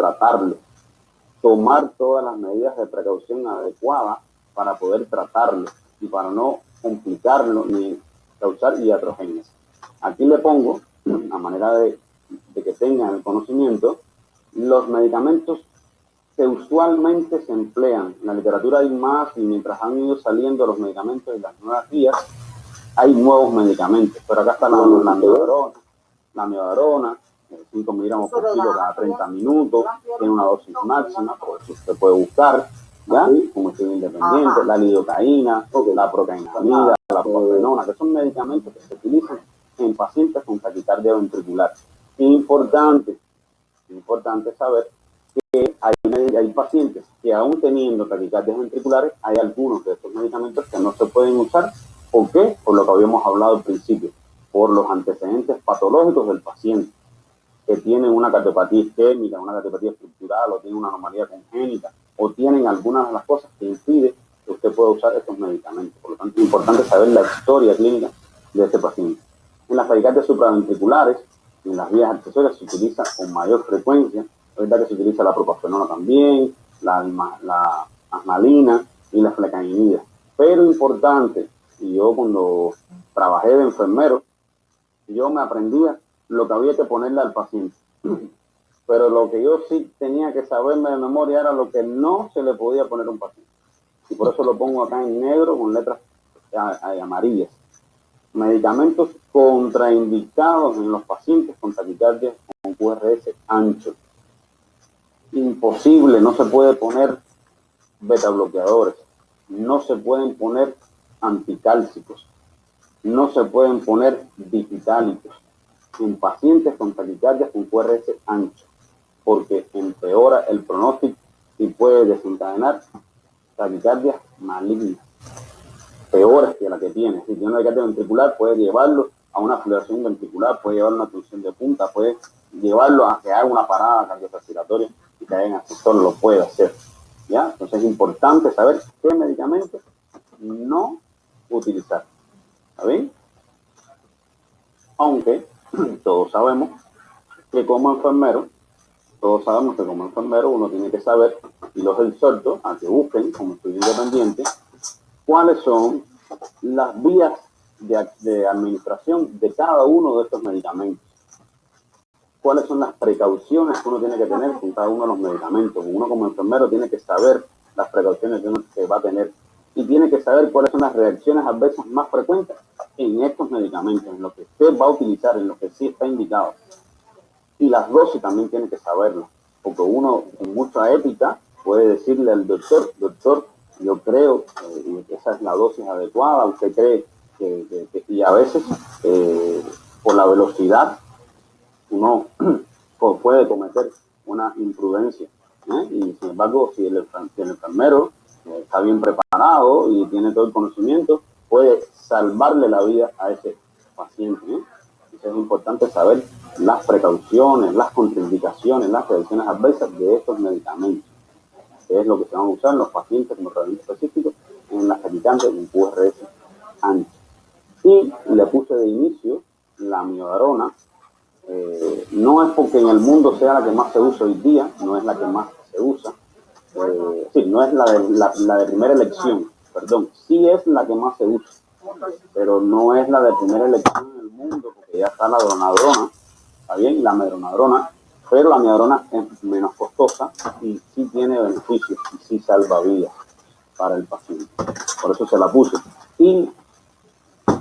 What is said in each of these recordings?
tratarlo, tomar todas las medidas de precaución adecuadas para poder tratarlo y para no complicarlo ni causar iatrogenias. Aquí le pongo, a manera de que tengan el conocimiento, los medicamentos que usualmente se emplean. En la literatura hay más, y mientras han ido saliendo los medicamentos y las nuevas guías, hay nuevos medicamentos. Pero acá está la miodarona, 5 miligramos por kilo cada 30 minutos, tiene una dosis máxima, por eso usted puede buscar, ¿ya? Como estudio independiente, la lidocaína, la procainamida, la profenona, que son medicamentos que se utilizan en pacientes con taquicardia ventricular. Importante saber que hay pacientes que aún teniendo taquicardias ventriculares, hay algunos de estos medicamentos que no se pueden usar. ¿Por qué? Por lo que habíamos hablado al principio, por los antecedentes patológicos del paciente, que tienen una cardiopatía isquémica, una cardiopatía estructural, o tienen una anomalía congénita, o tienen algunas de las cosas que impiden que usted pueda usar estos medicamentos. Por lo tanto, es importante saber la historia clínica de este paciente. En las taquicardias supraventriculares, en las vías accesorias, se utiliza con mayor frecuencia. Ahorita que se utiliza la propafenona también, la asmalina y la flecainida. Pero importante, y yo cuando trabajé de enfermero, yo me aprendía lo que había que ponerle al paciente. Pero lo que yo sí tenía que saberme de memoria era lo que no se le podía poner a un paciente. Y por eso lo pongo acá en negro con letras amarillas. Medicamentos contraindicados en los pacientes con taquicardia con QRS ancho. Imposible, no se puede poner beta bloqueadores, no se pueden poner anticálcicos, no se pueden poner digitálicos en pacientes con taquicardia con QRS ancho, porque empeora el pronóstico y puede desencadenar taquicardias malignas, peores que la que tiene. Si tiene una taquicardia ventricular, puede llevarlo a una fibrilación ventricular, puede llevarlo a una tensión de punta, puede llevarlo a que haga una parada cardiorrespiratoria y que en ascensor lo puede hacer. ¿Ya? Entonces es importante saber qué medicamentos no utilizar. ¿Está bien? Aunque todos sabemos que como enfermero uno tiene que saber, y los exhorto a que busquen, como estudio independiente, cuáles son las vías de administración de cada uno de estos medicamentos. Cuáles son las precauciones que uno tiene que tener con cada uno de los medicamentos. Uno como enfermero tiene que saber las precauciones que va a tener y tiene que saber cuáles son las reacciones adversas más frecuentes en estos medicamentos, en lo que usted va a utilizar, en lo que sí está indicado. Y las dosis también tiene que saberlo, porque uno con mucha ética puede decirle al doctor, yo creo que esa es la dosis adecuada, usted cree y a veces por la velocidad uno puede cometer una imprudencia, y sin embargo si el enfermero está bien preparado y tiene todo el conocimiento, puede salvarle la vida a ese paciente. Entonces es importante saber las precauciones, las contraindicaciones, las reacciones adversas de estos medicamentos, que es lo que se van a usar en los pacientes como tratamiento específico en las taquicardias con QRS ancho. Y le puse de inicio la miodarona. No es porque en el mundo sea la que más se usa hoy día, no es la que más se usa, no es la de primera elección, perdón, sí es la que más se usa, pero no es la de primera elección en el mundo, porque ya está la dronadrona, está bien, la medronadrona, pero la miodarona es menos costosa y sí tiene beneficios y sí salva vidas para el paciente. Por eso se la puse. ¿Y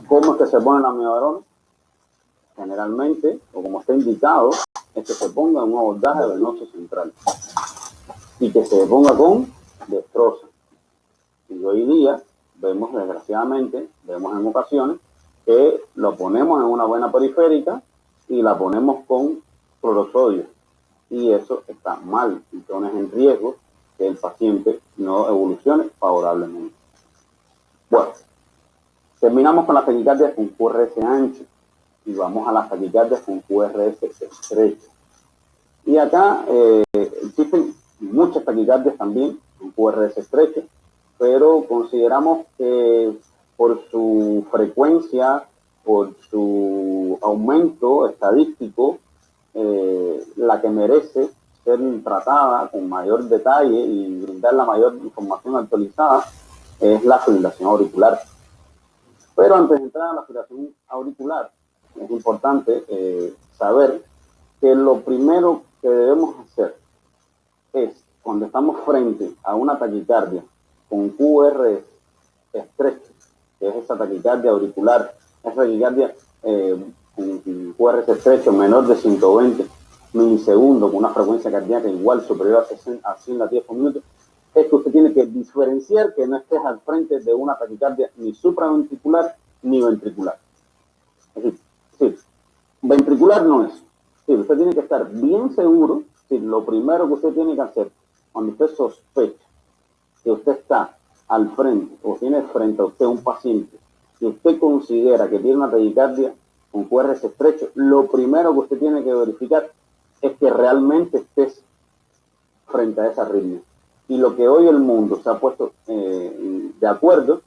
cómo es que se pone la miodarona? Generalmente, o como está indicado, es que se ponga un abordaje venoso central y que se ponga con destroza. Y hoy día vemos, desgraciadamente, en ocasiones que lo ponemos en una vena periférica y la ponemos con clorosodio, y eso está mal y pone en riesgo que el paciente no evolucione favorablemente. Bueno, terminamos con las taquicardias con QRS ancho y vamos a las taquicardias con QRS estrecho. Y acá existen muchas taquicardias también con QRS estrecho, pero consideramos que por su frecuencia, por su aumento estadístico, la que merece ser tratada con mayor detalle y brindar la mayor información actualizada es la fibrilación auricular. Pero antes de entrar a la fibrilación auricular, es importante saber que lo primero que debemos hacer es, cuando estamos frente a una taquicardia con QR estrecho, que es esa taquicardia auricular, esa taquicardia con QR estrecho menor de 120 milisegundos, con una frecuencia cardíaca igual superior a 100 latidos por minuto, es que usted tiene que diferenciar que no estés al frente de una taquicardia ni supraventricular ni ventricular. Es decir, ventricular no es. Sí, usted tiene que estar bien seguro. Sí, lo primero que usted tiene que hacer cuando usted sospecha que usted está al frente o tiene frente a usted un paciente que usted considera que tiene una taquicardia con QRS estrecho, lo primero que usted tiene que verificar es que realmente estés frente a esa arritmia. Y lo que hoy el mundo se ha puesto de acuerdo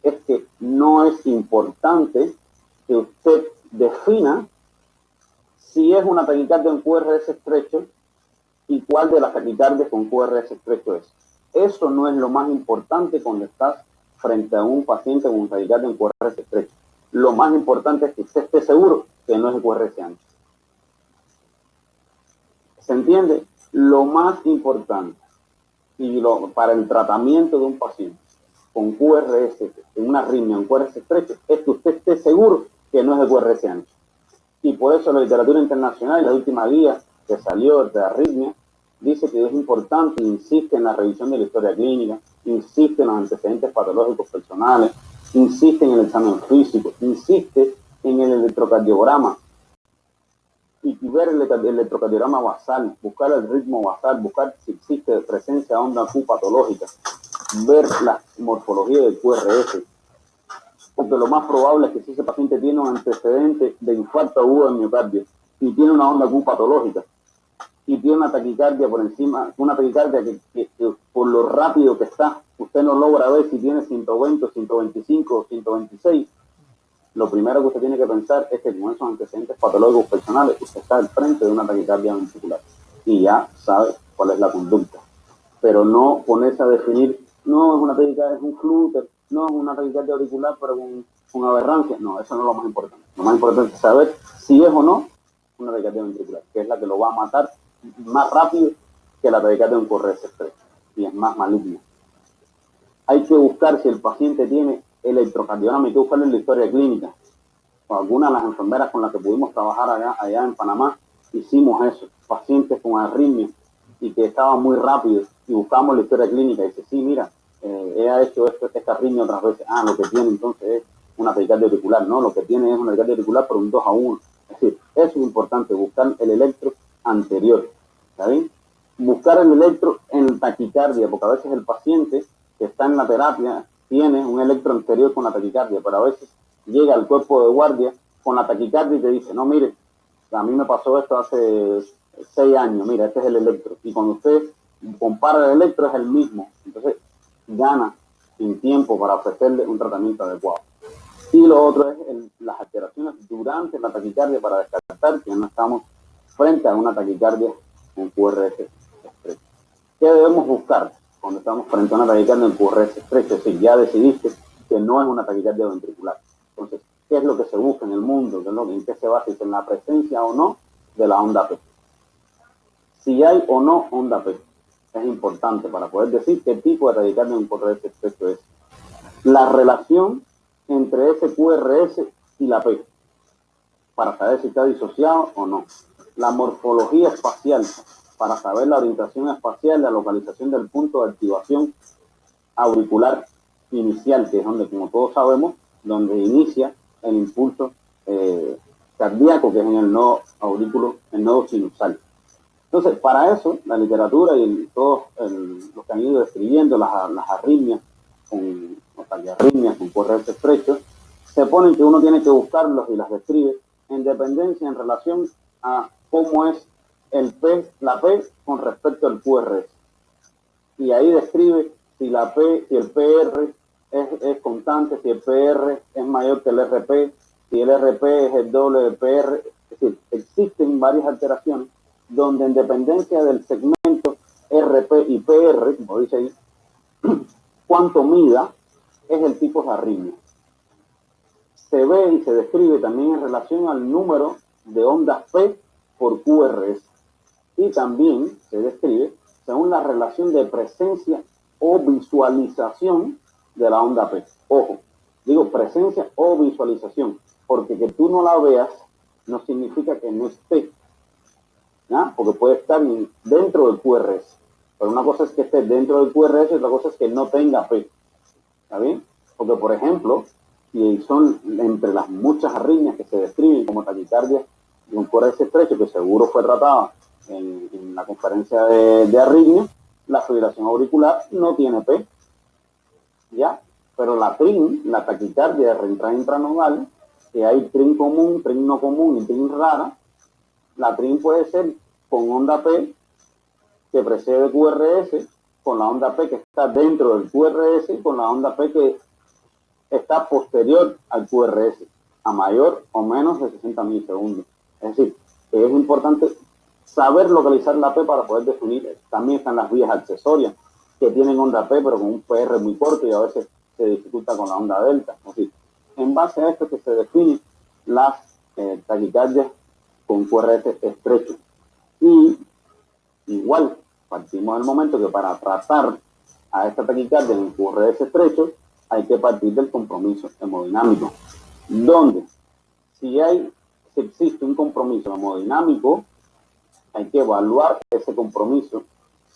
es que no es importante que usted defina si es una taquicardia con QRS estrecho y cuál de las taquicardias con QRS estrecho es. Eso no es lo más importante cuando estás frente a un paciente con taquicardia con QRS estrecho. Lo más importante es que usted esté seguro que no es de QRS ancho. ¿Se entiende? Lo más importante para el tratamiento de un paciente con QRS, en una arritmia, un QRS estrecho, es que usted esté seguro que no es de QRS ancho. Y por eso la literatura internacional, la última guía que salió de arritmia, dice que es importante, insiste en la revisión de la historia clínica, insiste en los antecedentes patológicos personales, insiste en el examen físico, insiste en el electrocardiograma, y ver el electrocardiograma basal, buscar el ritmo basal, buscar si existe presencia de onda Q patológica, ver la morfología del QRS, porque lo más probable es que si ese paciente tiene un antecedente de infarto agudo de miocardio y tiene una onda Q patológica y tiene una taquicardia por encima, una taquicardia que por lo rápido que está, usted no logra ver si tiene 120, 125 o 126, lo primero que usted tiene que pensar es que con esos antecedentes patológicos personales usted está al frente de una taquicardia ventricular y ya sabe cuál es la conducta. Pero no ponerse a definir, no es una taquicardia, es un flúter, no es una taquicardia auricular pero con aberrancia. No, eso no es lo más importante. Lo más importante es saber si es o no una taquicardia ventricular, que es la que lo va a matar más rápido que la taquicardia de un QRS estrecho y es más maligna. Hay que buscar si el paciente tiene electrocardiograma, hay que buscarlo en la historia clínica. Con algunas de las enfermeras con las que pudimos trabajar allá en Panamá, hicimos eso, pacientes con arritmia y que estaban muy rápidos y buscamos la historia clínica y dice, sí, mira, he hecho esta arritmia otras veces. Lo que tiene entonces es una taquicardia auricular, no, lo que tiene es una taquicardia auricular por un 2-1. Es decir, eso es importante, buscar el electro anterior, ¿está bien? Buscar el electro en taquicardia, porque a veces el paciente que está en la terapia tiene un electro anterior con la taquicardia, pero a veces llega al cuerpo de guardia con la taquicardia y te dice, no, mire, a mí me pasó esto hace 6 años, mira, este es el electro. Y cuando usted compara el electro es el mismo, entonces gana sin tiempo para ofrecerle un tratamiento adecuado. Y lo otro es las alteraciones durante la taquicardia para descartar que no estamos frente a una taquicardia con QRS estrecho. ¿Qué debemos buscar cuando estamos frente a una taquicardia en QRS estrecho? Es decir, ya decidiste que no es una taquicardia ventricular. Entonces, ¿qué es lo que se busca en el mundo? ¿En qué se basa? ¿En la presencia o no de la onda P? Si hay o no onda P, es importante para poder decir qué tipo de taquicardia en QRS estrecho es. La relación entre ese QRS y la P, para saber si está disociado o no. La morfología espacial, para saber la orientación espacial, la localización del punto de activación auricular inicial, que es donde, como todos sabemos, donde inicia el impulso cardíaco, que es en el nodo aurículo, el nodo sinusal. Entonces, para eso, la literatura y todos los que han ido describiendo las arritmias, con QRS estrecho, se ponen que uno tiene que buscarlos y las describe en dependencia en relación a cómo es la P con respecto al QRS. Y ahí describe si el PR es constante, si el PR es mayor que el RP, si el RP es el doble del PR. Es decir, existen varias alteraciones donde en dependencia del segmento RP y PR, como dice ahí, cuánto mida es el tipo de arritmia. Se ve y se describe también en relación al número de ondas P por QRS. Y también se describe según la relación de presencia o visualización de la onda P. Ojo, digo presencia o visualización, porque que tú no la veas no significa que no esté, ¿ya? Porque puede estar dentro del QRS. Pero una cosa es que esté dentro del QRS y otra cosa es que no tenga P. ¿Está bien? Porque, por ejemplo, si son entre las muchas arritmias que se describen como taquicardia de un QRS estrecho, que seguro fue tratada en la conferencia de arritmia, la fibrilación auricular no tiene P, ¿ya? Pero la TRIN, la taquicardia de entrada intranodal, que hay TRIN común, TRIN no común y TRIN rara, la TRIN puede ser con onda P que precede QRS, con la onda P que está dentro del QRS y con la onda P que está posterior al QRS, a mayor o menos de 60 milisegundos. Es decir, que es importante saber localizar la P para poder definir. También están las vías accesorias que tienen onda P pero con un PR muy corto y a veces se dificulta con la onda delta. Es decir, en base a esto que se definen las taquicardias con QRS estrecho. Y igual, partimos del momento que para tratar a esta taquicardia en QRS estrecho hay que partir del compromiso hemodinámico, donde si existe un compromiso hemodinámico, hay que evaluar ese compromiso,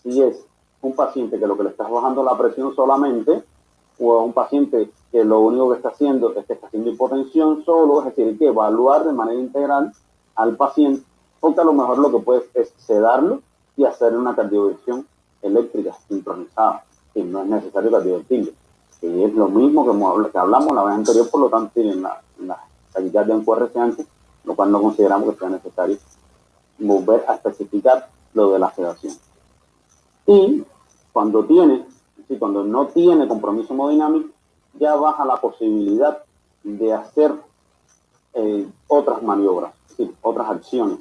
si es un paciente que lo que le está bajando la presión solamente, o un paciente que lo único que está haciendo es que está haciendo hipotensión solo, es decir, hay que evaluar de manera integral al paciente, porque a lo mejor lo que puedes es sedarlo y hacerle una cardioversión eléctrica sincronizada, que no es necesario cardiovertirlo, que es lo mismo que hablamos la vez anterior, por lo tanto tienen la taquicardia en QRS antes, lo cual no consideramos que sea necesario volver a especificar lo de la sedación. Y cuando no tiene compromiso hemodinámico, ya baja la posibilidad de hacer otras maniobras, es decir, otras acciones.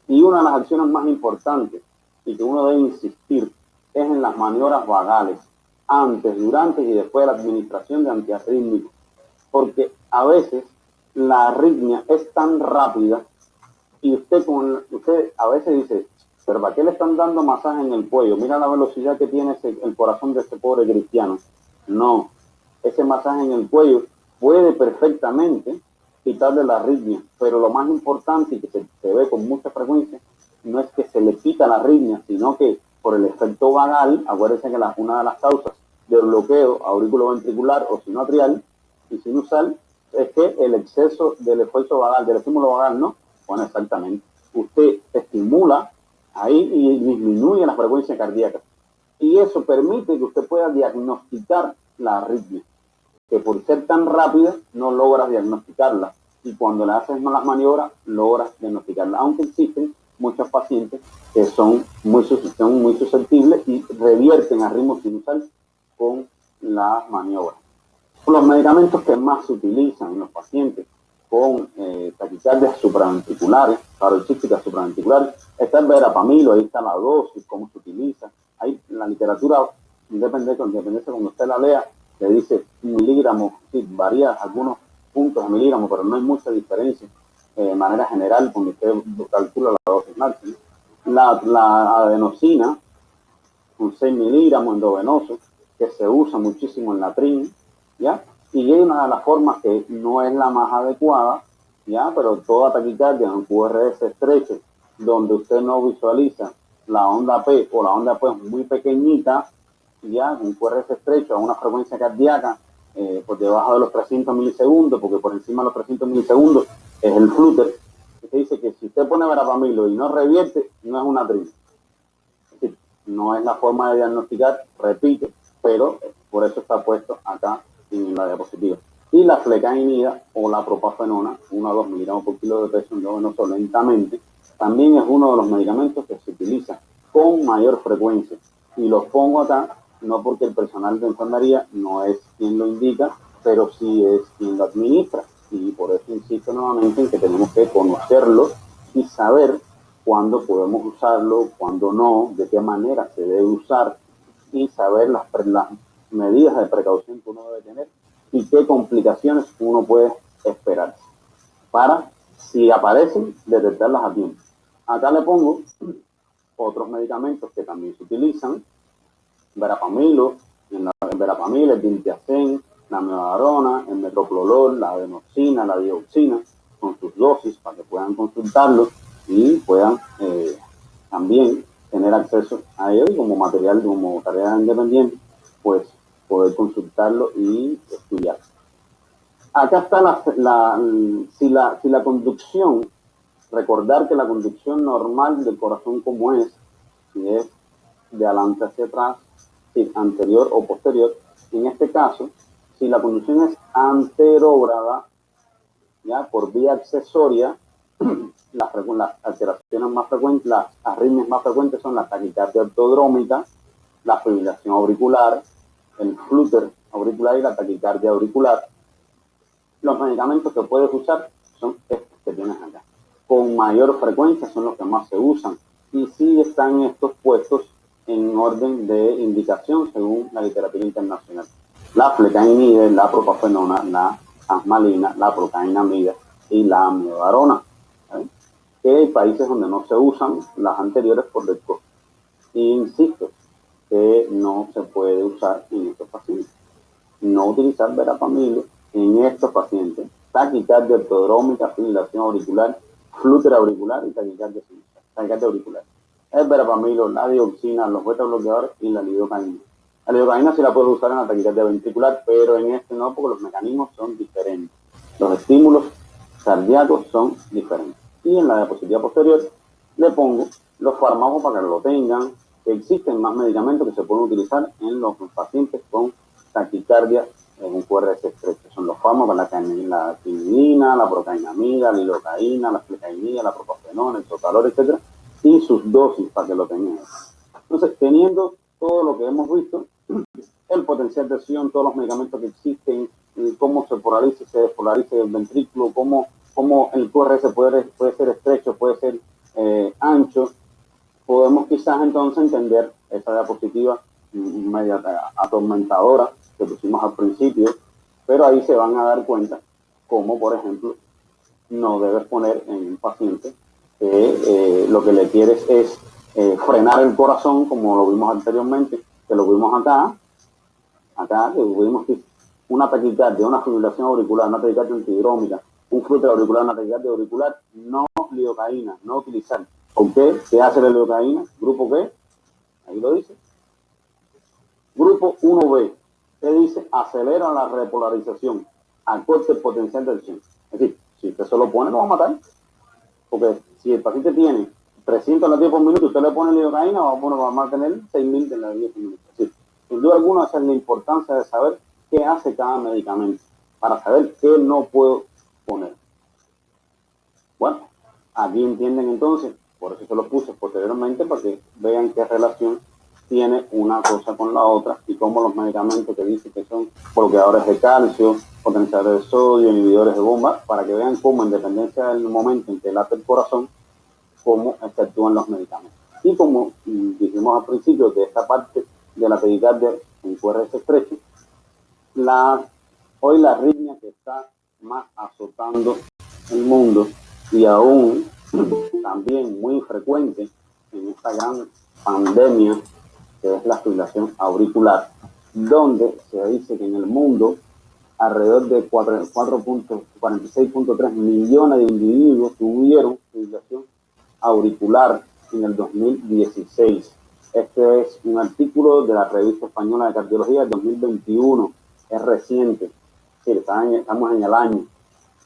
Y una de las acciones más importantes y que uno debe insistir es en las maniobras vagales, antes, durante y después de la administración de antiarrítmicos, porque a veces la arritmia es tan rápida y usted a veces dice, pero ¿para qué le están dando masaje en el cuello? Mira la velocidad que tiene el corazón de ese pobre cristiano. No, ese masaje en el cuello puede perfectamente quitarle la arritmia, pero lo más importante y que se ve con mucha frecuencia no es que se le quita la arritmia, sino que por el efecto vagal, acuérdense que una de las causas del bloqueo auriculoventricular o sinoatrial y sinusal es que el exceso del esfuerzo vagal, del estímulo vagal, ¿no? Bueno, exactamente. Usted estimula ahí y disminuye la frecuencia cardíaca. Y eso permite que usted pueda diagnosticar la arritmia, que por ser tan rápida no logras diagnosticarla. Y cuando le haces las maniobras, logras diagnosticarla. Aunque existen muchos pacientes que son muy susceptibles y revierten a ritmo sinusal con las maniobras. Los medicamentos que más se utilizan en los pacientes con taquicardias supraventriculares, paroxísticas supraventriculares, está el verapamilo, ahí está la dosis, cómo se utiliza. Ahí la literatura, independiente cuando usted la lea, le dice miligramos, sí, varía algunos puntos de miligramos, pero no hay mucha diferencia de manera general cuando usted calcula la dosis máxima. La adenosina, con 6 miligramos endovenoso, que se usa muchísimo en la TRIN, ¿ya? Y hay una de las formas que no es la más adecuada, ¿ya? Pero toda taquicardia en QRS estrecho, donde usted no visualiza la onda P o la onda P es muy pequeñita, ¿ya? Un QRS estrecho a una frecuencia cardíaca por debajo de los 300 milisegundos, porque por encima de los 300 milisegundos es el flúter. Usted dice que si usted pone verapamilo y no revierte, no es una TRIN. Es decir, no es la forma de diagnosticar, repito, pero por eso está puesto acá en la diapositiva. Y la flecainida o la propafenona, 1 a 2 miligramos por kilo de peso endovenoso lentamente, también es uno de los medicamentos que se utiliza con mayor frecuencia. Y los pongo acá, no porque el personal de enfermería no es quien lo indica, pero sí es quien lo administra. Y por eso insisto nuevamente en que tenemos que conocerlo y saber cuándo podemos usarlo, cuándo no, de qué manera se debe usar y saber las medidas de precaución que uno debe tener y qué complicaciones uno puede esperar para, si aparecen, detectarlas a tiempo. Acá le pongo otros medicamentos que también se utilizan: verapamilo, el diltiazem, la amiodarona, el metoprolol, la adenosina, la dioxina, con sus dosis para que puedan consultarlo y puedan también tener acceso a ello y como material, como tarea independiente, pues poder consultarlo y estudiar. Acá está si la conducción, recordar que la conducción normal del corazón como es, si es de adelante hacia atrás, si anterior o posterior, en este caso, si la conducción es anterógrada, ya por vía accesoria, las alteraciones más frecuentes, las arritmias más frecuentes son la taquicardia ortodrómica, la fibrilación auricular, el flúter auricular y la taquicardia auricular. Los medicamentos que puedes usar son estos que tienes acá. Con mayor frecuencia son los que más se usan y sí están estos puestos en orden de indicación según la literatura internacional. La flecainide, la propafenona, la asmalina, la procainamida y la amiodarona. Que hay países donde no se usan las anteriores por el costo. Y insisto que no se puede usar en estos pacientes. No utilizar verapamilo en estos pacientes. Taquicardia ortodrómica, fibrilación auricular, flúter auricular y taquicardia auricular. El verapamilo, la dioxina, los beta bloqueadores y la lidocaína. La lidocaína sí la puedes usar en la taquicardia ventricular, pero en este no, porque los mecanismos son diferentes. Los estímulos cardíacos son diferentes. Y en la diapositiva posterior le pongo los fármacos para que lo tengan, que existen más medicamentos que se pueden utilizar en los pacientes con taquicardia en un QRS estrecho. Son los fármacos, la quinidina, la procainamida, la lidocaína, la flecainida, la propafenona, el sotalol, etc. Y sus dosis para que lo tengan. Entonces, teniendo todo lo que hemos visto, el potencial de acción, todos los medicamentos que existen, cómo se polariza y se despolariza el ventrículo, cómo el QRS puede ser estrecho, puede ser ancho, podemos quizás entonces entender esa diapositiva media atormentadora que pusimos al principio, pero ahí se van a dar cuenta cómo, por ejemplo, no debes poner en un paciente que lo que le quieres es frenar el corazón, como lo vimos anteriormente, que lo vimos acá, que vimos que una taquicardia, una fibrilación auricular, una taquicardia antidrómica, un flúter auricular, una taquicardia auricular, no lidocaína, no utilizar. ¿Por qué? ¿Qué hace la lidocaína? ¿Grupo qué? Ahí lo dice. Grupo 1B, ¿qué dice? Acelera la repolarización, acorta el potencial de acción. Es decir, si usted se lo pone, lo va a matar. Porque si el paciente tiene 300 latidos por minuto, usted le pone lidocaína, va a mantener 6.000 de latidos por minuto. Es decir, sin duda alguna, esa es la importancia de saber qué hace cada medicamento, para saber qué no puedo poner. Bueno, aquí entienden entonces, por eso se los puse posteriormente, para que vean qué relación tiene una cosa con la otra y cómo los medicamentos que dicen que son bloqueadores de calcio, potenciadores de sodio, inhibidores de bomba, para que vean cómo, en dependencia del momento en que late el corazón, cómo actúan los medicamentos. Y como dijimos al principio de esta parte de la taquicardia en QRS estrecho, hoy la arritmia que está más azotando el mundo y aún también muy frecuente en esta gran pandemia que es la fibrilación auricular, donde se dice que en el mundo alrededor de 46.3 millones de individuos tuvieron fibrilación auricular en el 2016. Este es un artículo de la Revista Española de Cardiología del 2021, es reciente, sí, estamos en el año,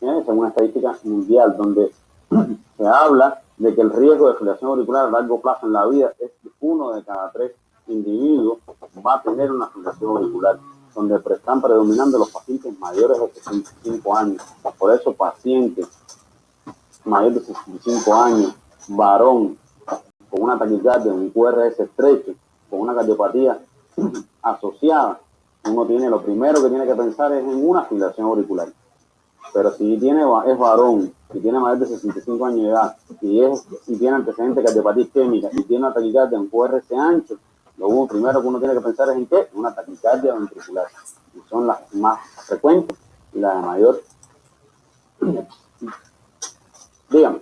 es una estadística mundial donde se habla de que el riesgo de fibrilación auricular a largo plazo en la vida es que 1 de cada 3 individuos va a tener una fibrilación auricular, donde están predominando los pacientes mayores de 65 años. Por eso, pacientes mayores de 65 años, varón, con una taquicardia, un QRS estrecho, con una cardiopatía asociada, uno tiene, lo primero que tiene que pensar es en una fibrilación auricular. Pero si es varón, si tiene más de 65 años de edad, si tiene antecedentes de cardiopatía isquémica y tiene una taquicardia en QRS ancho, lo primero que uno tiene que pensar es en qué, una taquicardia ventricular. Y son las más frecuentes y las de mayor. Dígame.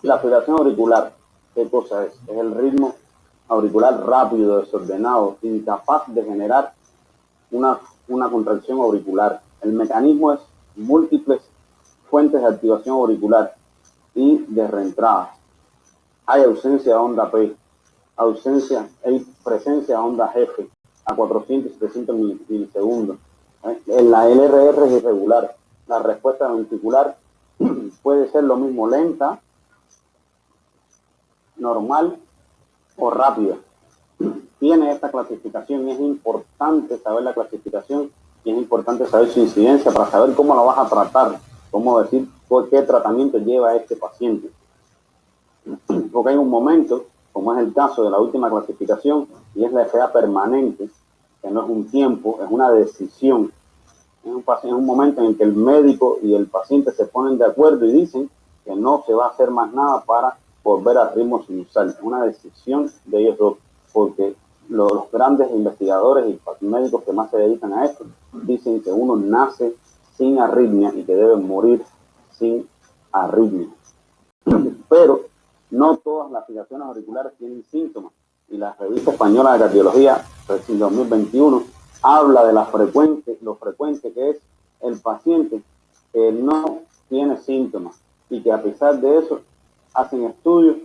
La fibrilación auricular, ¿qué cosa es? Es el ritmo auricular rápido, desordenado, incapaz de generar una contracción auricular. El mecanismo es múltiples fuentes de activación auricular y de reentrada. Hay ausencia de onda P, hay presencia de onda F a 400 y 700 milisegundos. La LRR es irregular. La respuesta ventricular puede ser lo mismo lenta, normal o rápida. Tiene esta clasificación y es importante saber la clasificación y es importante saber su incidencia para saber cómo la vas a tratar, cómo decir qué tratamiento lleva a este paciente. Porque hay un momento, como es el caso de la última clasificación, y es la FA permanente, que no es un tiempo, es una decisión. Es un momento en el que el médico y el paciente se ponen de acuerdo y dicen que no se va a hacer más nada para volver al ritmo sinusal. Es una decisión de ellos dos, porque los grandes investigadores y médicos que más se dedican a esto dicen que uno nace sin arritmia y que debe morir sin arritmia. Pero no todas las fibrilaciones auriculares tienen síntomas, y la revista española de cardiología, en 2021, habla de lo frecuente que es el paciente que no tiene síntomas y que a pesar de eso hacen estudios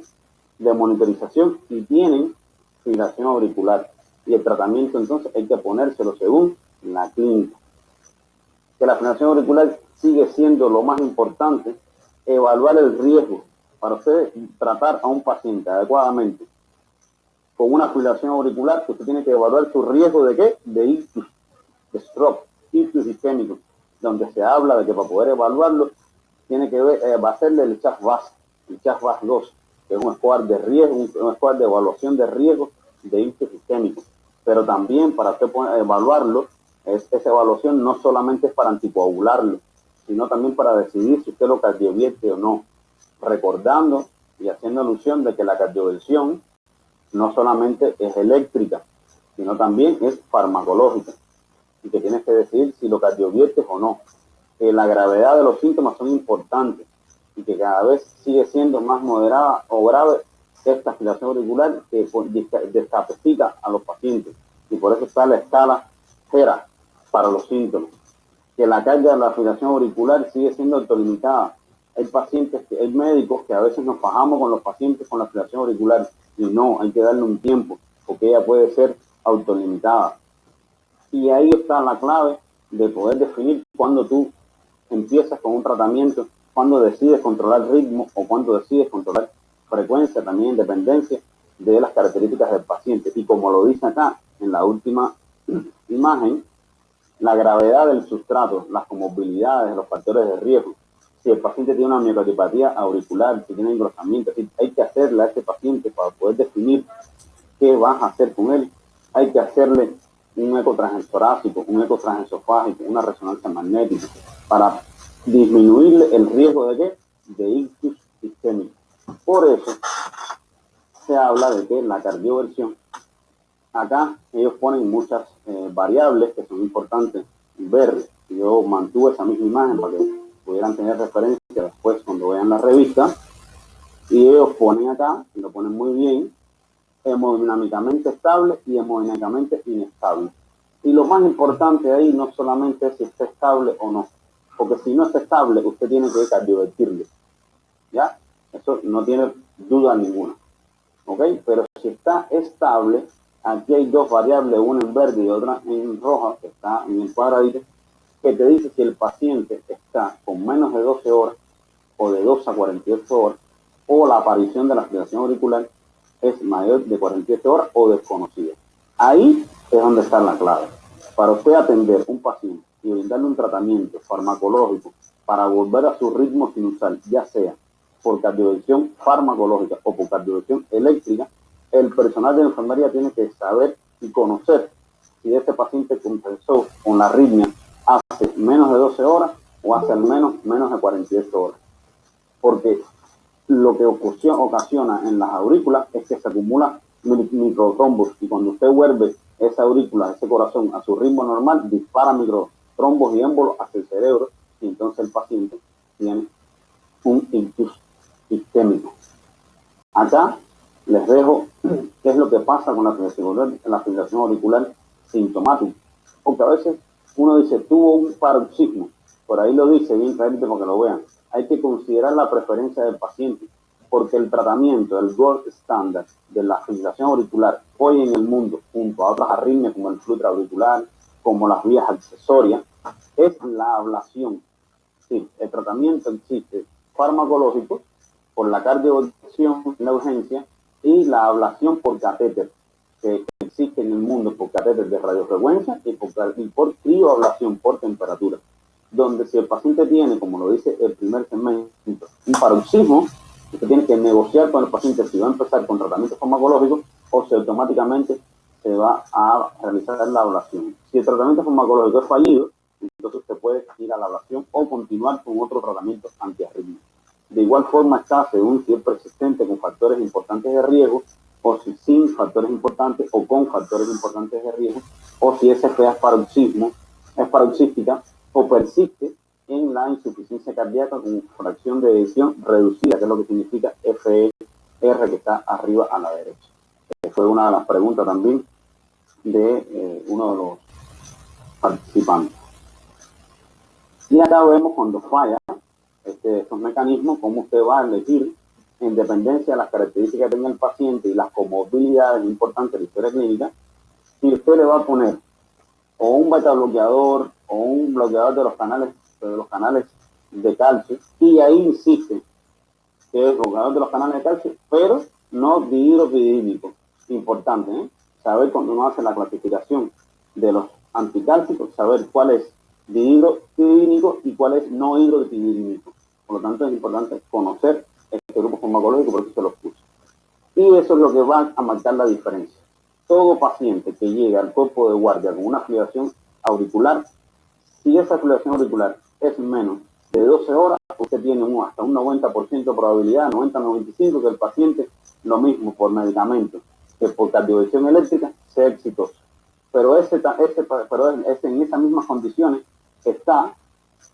de monitorización y tienen fibrilación auricular. Y el tratamiento entonces hay que ponérselo según la clínica. Que la fibrilación auricular sigue siendo lo más importante, evaluar el riesgo para usted tratar a un paciente adecuadamente con una fibrilación auricular. Usted tiene que evaluar su riesgo de ¿qué? De ictus, de stroke, ictus isquémico, donde se habla de que para poder evaluarlo tiene que va a hacerle el CHAS-VAS, el CHAS-VAS 2, que es un score de riesgo, un score de evaluación de riesgo de ictus isquémico. Pero también para usted poder evaluarlo, esa evaluación no solamente es para anticoagularlo, sino también para decidir si usted lo cardiovierte o no, recordando y haciendo alusión de que la cardioversión no solamente es eléctrica, sino también es farmacológica, y que tienes que decidir si lo cardioviertes o no. Que la gravedad de los síntomas son importantes y que cada vez sigue siendo más moderada o grave esta fibrilación auricular que discapaciта a los pacientes, y por eso está la escala HERA para los síntomas. Que la carga de la fibrilación auricular sigue siendo autolimitada. Hay médicos que a veces nos fajamos con los pacientes con la fibrilación auricular, y no, hay que darle un tiempo, porque ella puede ser autolimitada. Y ahí está la clave de poder definir cuando tú empiezas con un tratamiento, cuando decides controlar ritmo o cuando decides controlar frecuencia, también en dependencia de las características del paciente. Y como lo dice acá en la última imagen, la gravedad del sustrato, las comorbilidades, los factores de riesgo. Si el paciente tiene una miocardiopatía auricular, si tiene engrosamiento, hay que hacerle a este paciente para poder definir qué vas a hacer con él. Hay que hacerle un eco transtorácico, un eco transesofágico, una resonancia magnética, para disminuirle el riesgo de ¿qué? De ictus isquémico. Por eso se habla de que la cardioversión, acá ellos ponen muchas variables que son importantes ver. Yo mantuve esa misma imagen para que pudieran tener referencia después cuando vean la revista, y ellos ponen acá, y lo ponen muy bien, hemodinámicamente estable y hemodinámicamente inestable. Y lo más importante ahí no solamente es si está estable o no, porque si no está estable, usted tiene que cardiovertirle, ¿ya? Eso no tiene duda ninguna, ¿ok? Pero si está estable, aquí hay dos variables, una en verde y otra en roja, que está en el cuadradito, que te dice si el paciente está con menos de 12 horas o de 2 a 48 horas, o la aparición de la fibrilación auricular es mayor de 48 horas o desconocida. Ahí es donde está la clave. Para usted atender un paciente y brindarle un tratamiento farmacológico para volver a su ritmo sinusal, ya sea por cardioversión farmacológica o por cardioversión eléctrica, el personal de enfermería tiene que saber y conocer si ese paciente compensó con la arritmia hace menos de 12 horas o hace al menos de 48 horas. Porque lo que ocasiona en las aurículas es que se acumula microtrombos, y cuando usted vuelve esa aurícula, ese corazón a su ritmo normal, dispara microtrombos y émbolos hacia el cerebro, y entonces el paciente tiene un ictus isquémico. Acá les dejo qué es lo que pasa con la fibrilación auricular sintomática, porque a veces uno dice, tuvo un paroxismo, por ahí lo dice bien claramente para que lo vean. Hay que considerar la preferencia del paciente, porque el tratamiento, el gold standard de la fibrilación auricular hoy en el mundo, junto a otras arritmias como el flujo auricular, como las vías accesorias, es la ablación. Sí, el tratamiento existe farmacológico por la cardiovertión en la urgencia y la ablación por catéter, que existe en el mundo por catéter de radiofrecuencia y por crioablación por temperatura, donde si el paciente tiene, como lo dice el primer segmento, un paroxismo, usted tiene que negociar con el paciente si va a empezar con tratamiento farmacológico o si automáticamente se va a realizar la ablación. Si el tratamiento farmacológico es fallido, entonces usted puede ir a la ablación o continuar con otro tratamiento antiarrítmico. De igual forma está según si es persistente con factores importantes de riesgo, o si sin factores importantes o con factores importantes de riesgo, o si ese es paroxística o persiste en la insuficiencia cardíaca con fracción de eyección reducida, que es lo que significa FR, que está arriba a la derecha. Fue una de las preguntas también de uno de los participantes. Y acá vemos cuando falla estos mecanismos, cómo usted va a elegir, en dependencia de las características que tenga el paciente y las comorbilidades importantes de la historia clínica, si usted le va a poner o un beta bloqueador o un bloqueador de los canales de calcio, y ahí insiste que es bloqueador de los canales de calcio, pero no dihidropidídrico. Importante, saber cuando uno hace la clasificación de los anticálcicos, saber cuál es dihidropidídrico y cuál es no hidropidídrico. Por lo tanto, es importante conocer este grupo farmacológico, por eso se los puse. Y eso es lo que va a marcar la diferencia. Todo paciente que llega al cuerpo de guardia con una fibrilación auricular, si esa fibrilación auricular es menos de 12 horas, usted tiene hasta un 90% de probabilidad, 90-95%, que el paciente, lo mismo por medicamentos que por cardioversión eléctrica, sea exitoso. Pero en esas mismas condiciones está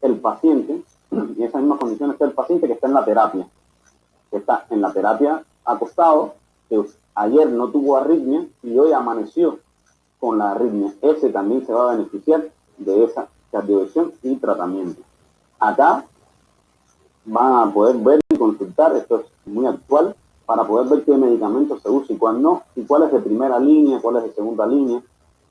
el paciente, en esas mismas condiciones está el paciente que está en la terapia, acostado, que ayer no tuvo arritmia y hoy amaneció con la arritmia. Ese también se va a beneficiar de esa cardioversión y tratamiento. Acá van a poder ver y consultar, esto es muy actual, para poder ver qué medicamentos se usa y cuál no, y cuál es de primera línea, cuál es de segunda línea,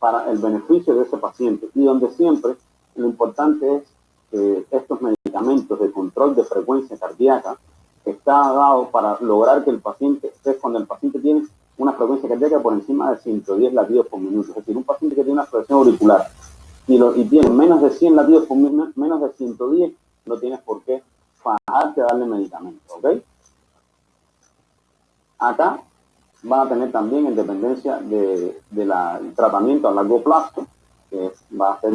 para el beneficio de ese paciente. Y donde siempre lo importante es que estos medicamentos de control de frecuencia cardíaca está dado para lograr que el paciente, cuando el paciente tiene una frecuencia cardíaca por encima de 110 latidos por minuto. Es decir, un paciente que tiene una frecuencia auricular y tiene menos de 100 latidos por minuto, menos de 110, no tienes por qué fajarte a darle medicamentos, ¿ok? Acá van a tener también, en dependencia del tratamiento a largo plazo, que va a ser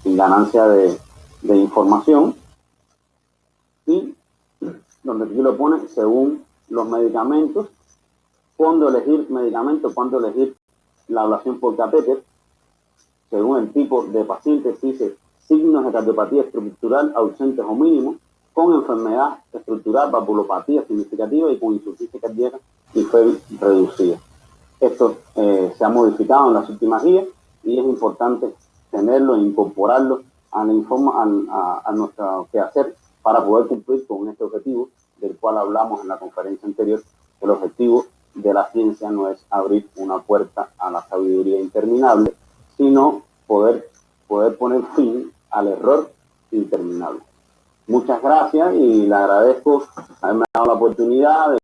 sin ganancia de información, y donde aquí lo pone según los medicamentos, cuándo elegir medicamentos, cuándo elegir la ablación por catéter, según el tipo de paciente. Dice signos de cardiopatía estructural ausentes o mínimos, con enfermedad estructural, valvulopatía significativa y con insuficiencia cardíaca y febril reducida. Esto se ha modificado en las últimas guías y es importante tenerlo e incorporarlo a nuestro quehacer para poder cumplir con este objetivo del cual hablamos en la conferencia anterior. El objetivo de la ciencia no es abrir una puerta a la sabiduría interminable, sino poder poner fin al error interminable. Muchas gracias y le agradezco haberme dado la oportunidad de